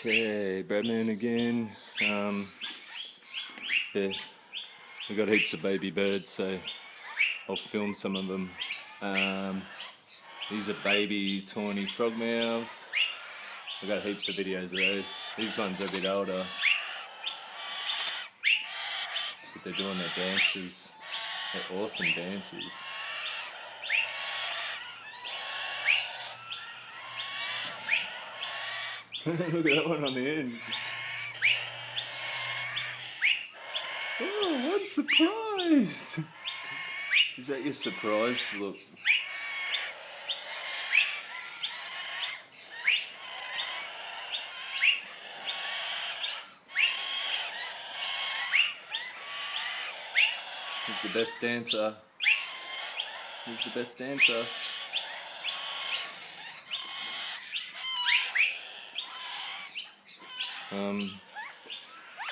Okay, BradMan again. Yeah, we got heaps of baby birds, so I'll film some of them. These are baby Tawny Frogmouths. I got heaps of videos of those. These ones are a bit older, but they're doing their dances. They're awesome dances. Look at that one on the end. Oh, I'm surprised! Is that your surprised look? He's the best dancer. He's the best dancer.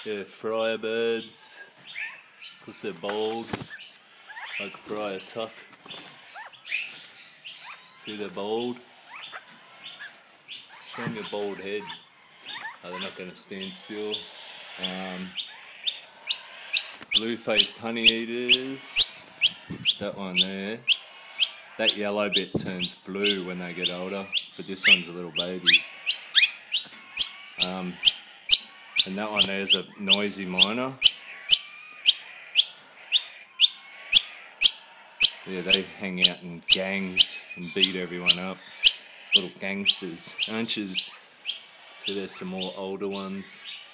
Yeah, fryer birds, because they're bold, like fryer tuck. See, they're bold. Show them your bold head. Oh, they're not going to stand still. Blue-faced honeyeaters. That one there. That yellow bit turns blue when they get older, but this one's a little baby. And that one there's a noisy miner. Yeah, they hang out in gangs and beat everyone up. Little gangsters, archers. So there's some more older ones.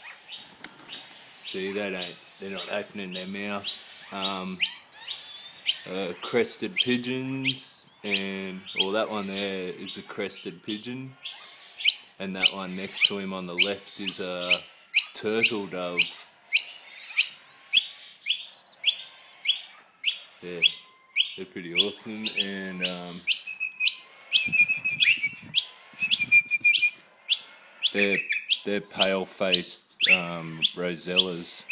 See, they're not opening their mouth. Crested pigeons, and that one there is a crested pigeon, and that one next to him on the left is a turtle dove. Yeah, they're pretty awesome, and they're pale-faced rosellas.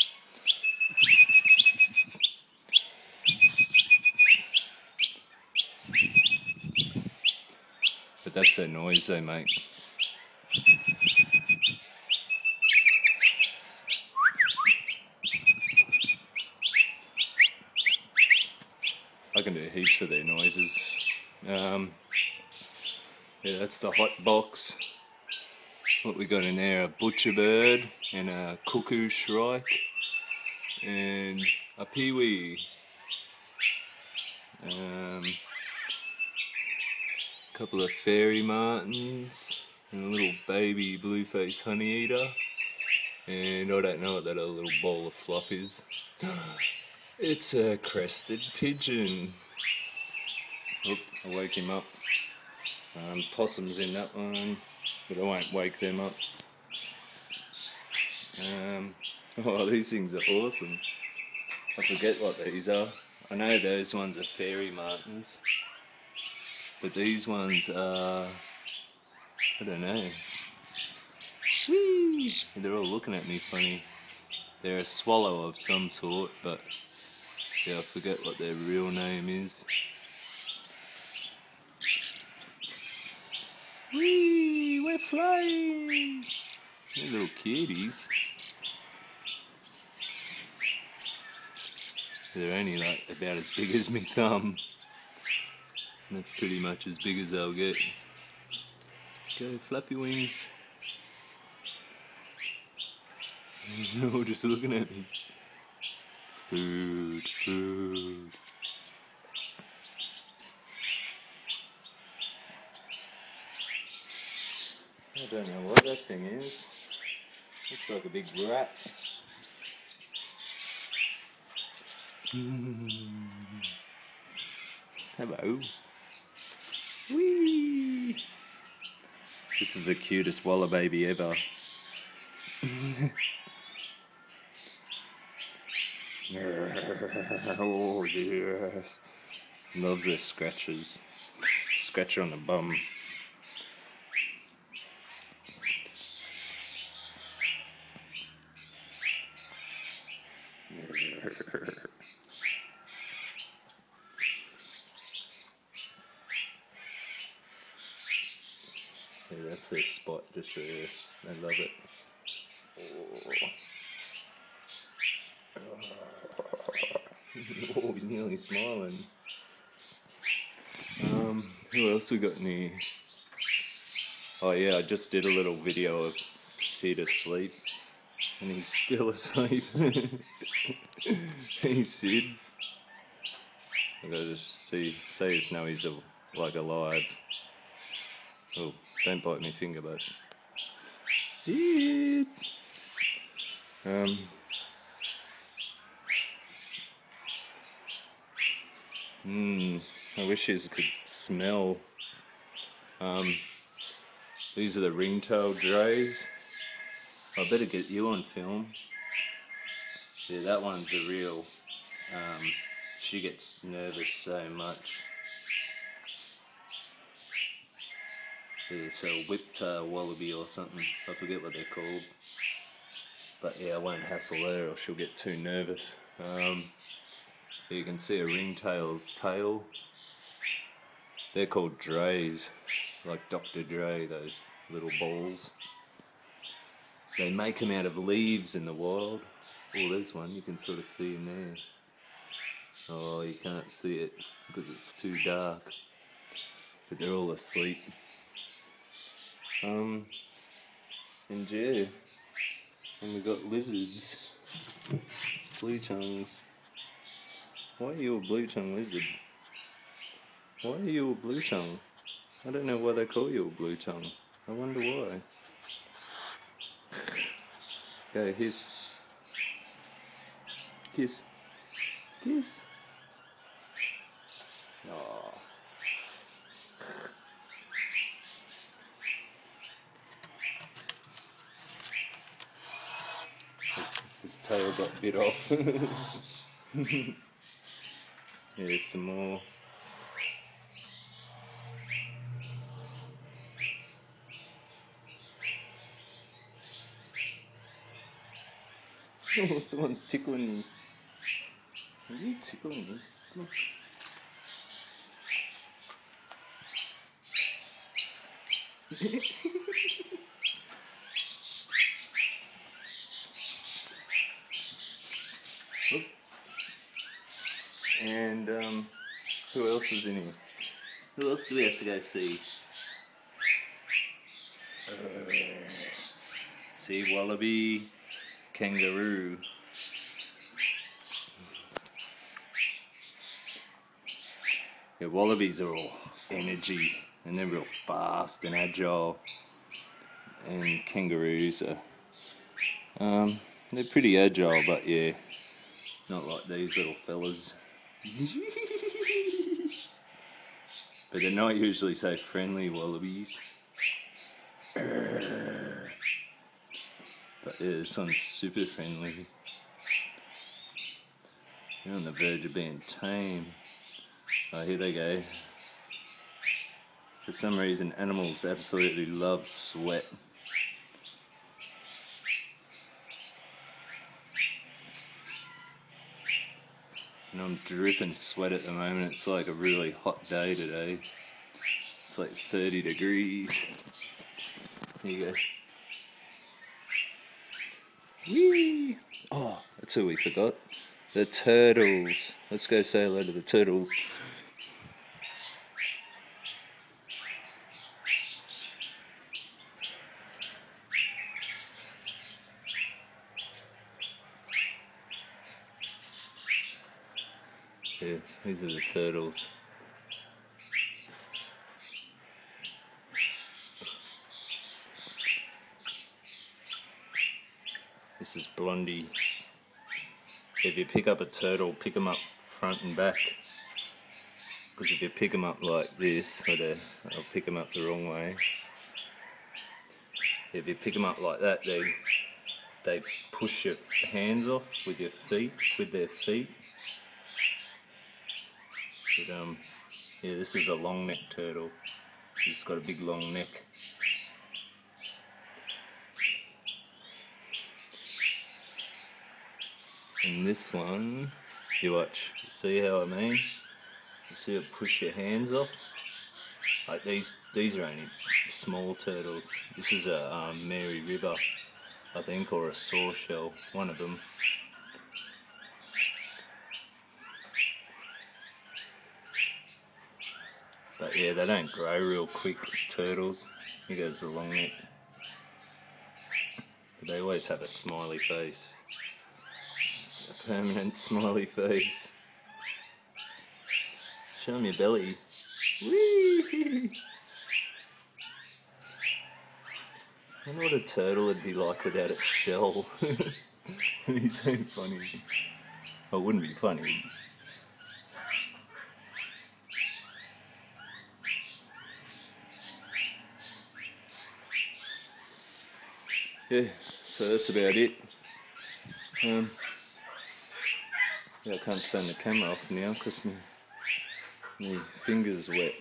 But that's the noise they make. I can do heaps of their noises. Yeah, that's the hot box. What we got in there, a butcher bird and a cuckoo shrike and a peewee. Couple of fairy martins and a little baby blue-faced honeyeater, and I don't know what that other little ball of fluff is. It's a crested pigeon. Oop, I woke him up. Possums in that one, but I won't wake them up. Oh, these things are awesome. I forget what these are. I know those ones are fairy martins, but these ones are, I don't know. Whee! They're all looking at me funny. They're a swallow of some sort, but yeah, I forget what their real name is. Whee! We're flying! They're little kitties. They're only like about as big as my thumb. That's pretty much as big as they'll get. Go, flappy wings. They're all just looking at me. Food, food. I don't know what that thing is. Looks like a big rat. Hello. Whee! This is the cutest walla baby ever. Oh yes. Loves their scratches. Scratcher on the bum. that's their spot just there. They love it. Oh, he's nearly smiling. Who else we got in here? Oh yeah, I just did a little video of Sid asleep, and he's still asleep. Hey Sid. I gotta just say his now he's like alive. Oh, don't bite my finger, but Sid. I wish you could smell. These are the ringtail drays. I better get you on film. Yeah, that one's a real. She gets nervous so much. Yeah, it's a whiptail wallaby or something. I forget what they're called. But yeah, I won't hassle her or she'll get too nervous. You can see a ringtail's tail. They're called drays, like Dr. Dre, those little balls. They make them out of leaves in the wild. Oh, there's one, you can sort of see in there. Oh, you can't see it because it's too dark. But they're all asleep. And yeah, and we got lizards. Blue tongues. Why are you a blue tongue lizard? Why are you a blue tongue? I don't know why they call you a blue tongue. I wonder why. Go, hiss. Kiss. Kiss. Oh. His tail got bit off. Here's some more. Oh, someone's tickling me. Are you tickling me? Come on. And who else is in here? Who else do we have to go see? See, wallaby, kangaroo. Yeah, wallabies are all energy and they're real fast and agile. And kangaroos are, they're pretty agile, but yeah, not like these little fellas. But they're not usually so friendly, wallabies. But yeah, this one's super friendly. You're on the verge of being tame. Oh, here they go. For some reason, animals absolutely love sweat. And I'm dripping sweat at the moment. It's like a really hot day today. It's like 30 degrees. Here you go. Whee! Oh, that's who we forgot. The turtles. Let's go say hello to the turtles. Yeah, these are the turtles. This is Blondie. If you pick up a turtle, pick them up front and back. Because if you pick them up like this, I'll pick them up the wrong way. If you pick them up like that, they push your hands off with their feet. But, yeah, this is a long neck turtle. It's got a big long neck. And this one, you watch, see how I mean? You see it push your hands off? Like these are only small turtle. This is a Mary River, I think, or a sawshell, one of them. But yeah, they don't grow real quick, turtles. Here goes the long neck. But they always have a smiley face. A permanent smiley face. Show me your belly. Whee! I wonder what a turtle would be like without its shell. He's so funny. Oh, it wouldn't be funny. Yeah, so that's about it. Yeah, I can't turn the camera off now because my finger's wet.